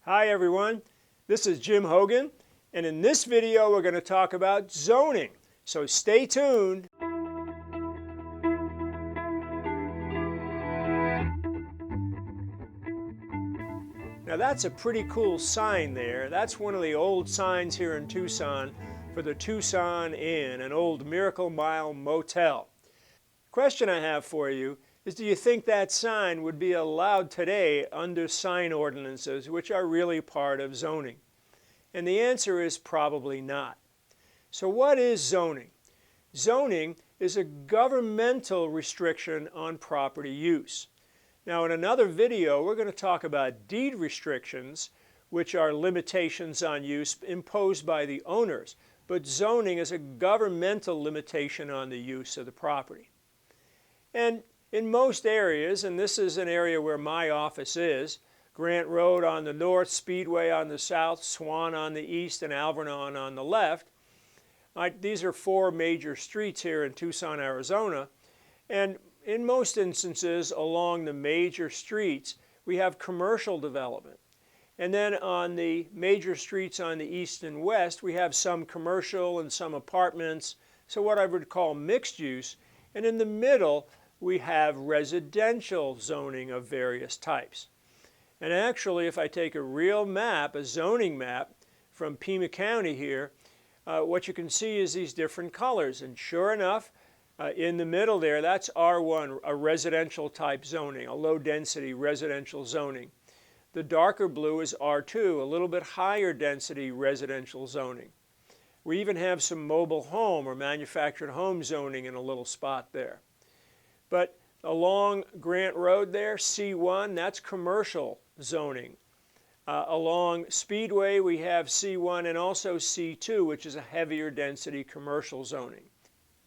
Hi everyone, this is Jim Hogan, and in this video we're going to talk about zoning, so stay tuned. Now that's a pretty cool sign there. That's one of the old signs here in Tucson for the Tucson Inn, an old Miracle Mile motel. Question I have for you is, do you think that sign would be allowed today under sign ordinances, which are really part of zoning? And the answer is probably not. So what is zoning? Zoning is a governmental restriction on property use. Now in another video we're going to talk about deed restrictions, which are limitations on use imposed by the owners, but zoning is a governmental limitation on the use of the property. And in most areas, and this is an area where my office is, Grant Road on the north, Speedway on the south, Swan on the east, and Alvernon on the left. These are four major streets here in Tucson, Arizona. And in most instances along the major streets, we have commercial development. And then on the major streets on the east and west, we have some commercial and some apartments, so what I would call mixed use. And in the middle, we have residential zoning of various types. And actually, if I take a real map, a zoning map from Pima County here, what you can see is these different colors. And sure enough, in the middle there, that's R1, a residential type zoning, a low density residential zoning. The darker blue is R2, a little bit higher density residential zoning. We even have some mobile home or manufactured home zoning in a little spot there. But along Grant Road there, C1, that's commercial zoning. Along Speedway, we have C1 and also C2, which is a heavier density commercial zoning.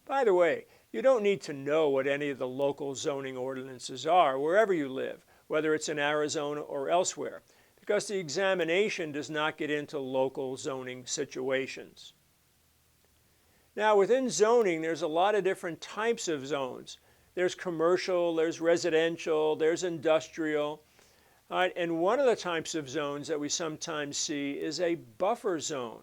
By the way, you don't need to know what any of the local zoning ordinances are wherever you live, whether it's in Arizona or elsewhere, because the examination does not get into local zoning situations. Now within zoning, there's a lot of different types of zones. There's commercial, there's residential, there's industrial. And one of the types of zones that we sometimes see is a buffer zone.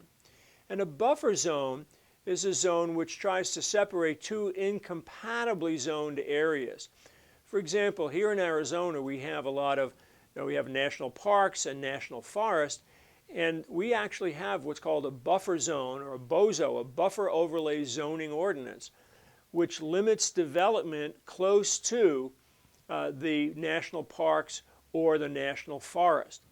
And a buffer zone is a zone which tries to separate two incompatibly zoned areas. For example, here in Arizona we have a lot of, we have national parks and national forests, and we actually have what's called a buffer zone, or a BOZO, a buffer overlay zoning ordinance, which limits development close to the national parks or the national forest.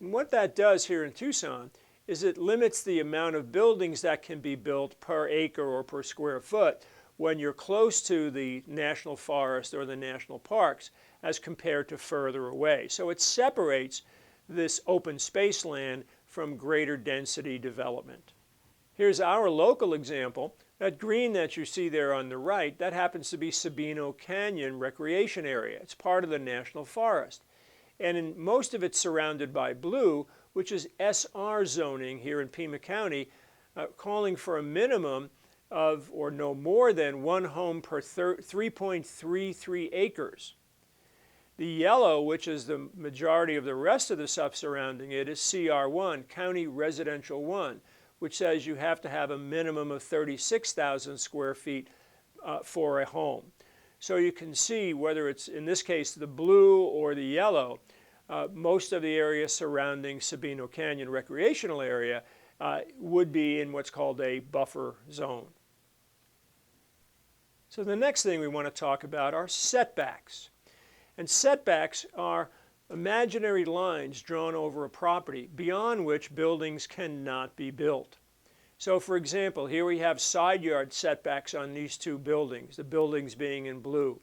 And what that does here in Tucson is it limits the amount of buildings that can be built per acre or per square foot when you're close to the national forest or the national parks as compared to further away. So it separates this open space land from greater density development. Here's our local example. That green that you see there on the right, that happens to be Sabino Canyon Recreation Area. It's part of the National Forest. And in most of it's surrounded by blue, which is SR zoning here in Pima County, calling for a minimum of, or no more than, one home per 3.33 acres. The yellow, which is the majority of the rest of the stuff surrounding it, is CR1, County Residential 1, which says you have to have a minimum of 36,000 square feet for a home. So you can see whether it's, in this case, the blue or the yellow, most of the area surrounding Sabino Canyon Recreational Area would be in what's called a buffer zone. So the next thing we want to talk about are setbacks. And setbacks are imaginary lines drawn over a property beyond which buildings cannot be built. So for example, here we have side yard setbacks on these two buildings, the buildings being in blue,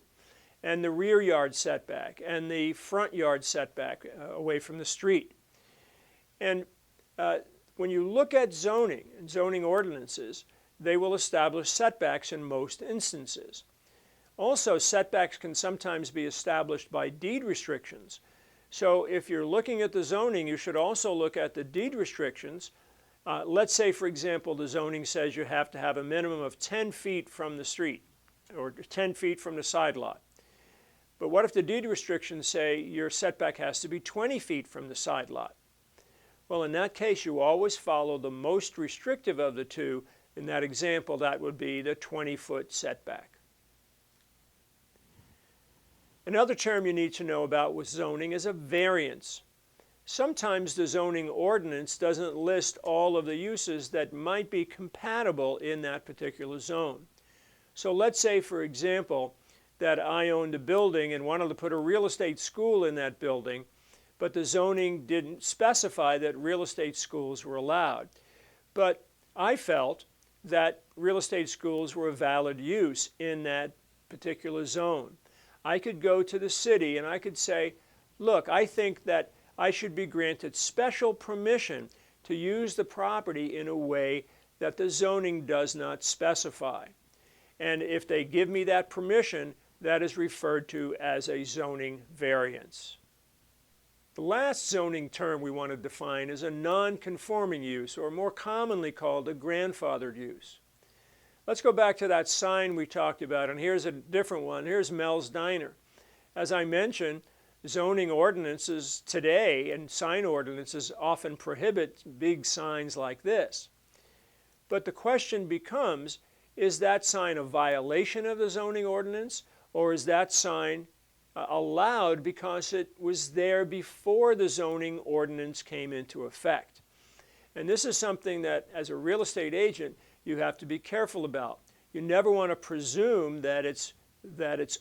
and the rear yard setback and the front yard setback away from the street. And when you look at zoning and zoning ordinances, they will establish setbacks in most instances. Also, setbacks can sometimes be established by deed restrictions. So if you're looking at the zoning, you should also look at the deed restrictions. Let's say, for example, the zoning says you have to have a minimum of 10 feet from the street or 10 feet from the side lot. But what if the deed restrictions say your setback has to be 20 feet from the side lot? Well, in that case, you always follow the most restrictive of the two. In that example, that would be the 20-foot setback. Another term you need to know about with zoning is a variance. Sometimes the zoning ordinance doesn't list all of the uses that might be compatible in that particular zone. So let's say, for example, that I owned a building and wanted to put a real estate school in that building, but the zoning didn't specify that real estate schools were allowed. But I felt that real estate schools were a valid use in that particular zone. I could go to the city and I could say, look, I think that I should be granted special permission to use the property in a way that the zoning does not specify. And if they give me that permission, that is referred to as a zoning variance. The last zoning term we want to define is a non-conforming use, or more commonly called a grandfathered use. Let's go back to that sign we talked about, and here's a different one. Here's Mel's Diner. As I mentioned, zoning ordinances today and sign ordinances often prohibit big signs like this. But the question becomes, is that sign a violation of the zoning ordinance, or is that sign allowed because it was there before the zoning ordinance came into effect? And this is something that, as a real estate agent, you have to be careful about. You never want to presume that it's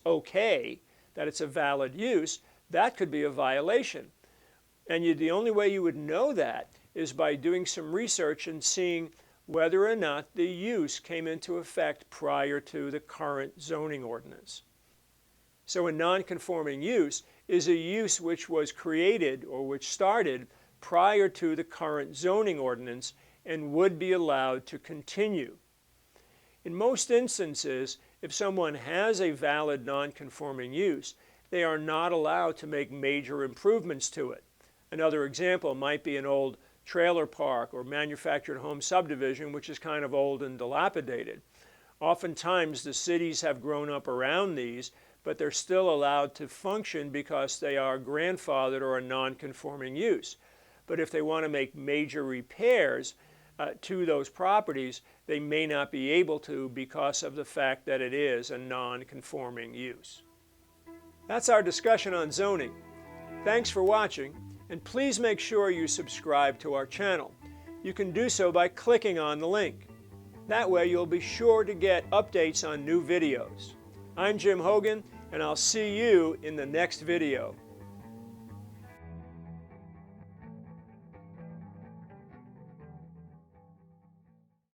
okay, that it's a valid use. That could be a violation. And the only way you would know that is by doing some research and seeing whether or not the use came into effect prior to the current zoning ordinance. So a non-conforming use is a use which was created or which started prior to the current zoning ordinance and would be allowed to continue. In most instances, if someone has a valid non-conforming use, they are not allowed to make major improvements to it. Another example might be an old trailer park or manufactured home subdivision, which is kind of old and dilapidated. Oftentimes the cities have grown up around these, but they're still allowed to function because they are grandfathered or a non-conforming use. But if they want to make major repairs to those properties, they may not be able to because of the fact that it is a non-conforming use. That's our discussion on zoning. Thanks for watching, and please make sure you subscribe to our channel. You can do so by clicking on the link. That way you'll be sure to get updates on new videos. I'm Jim Hogan, and I'll see you in the next video.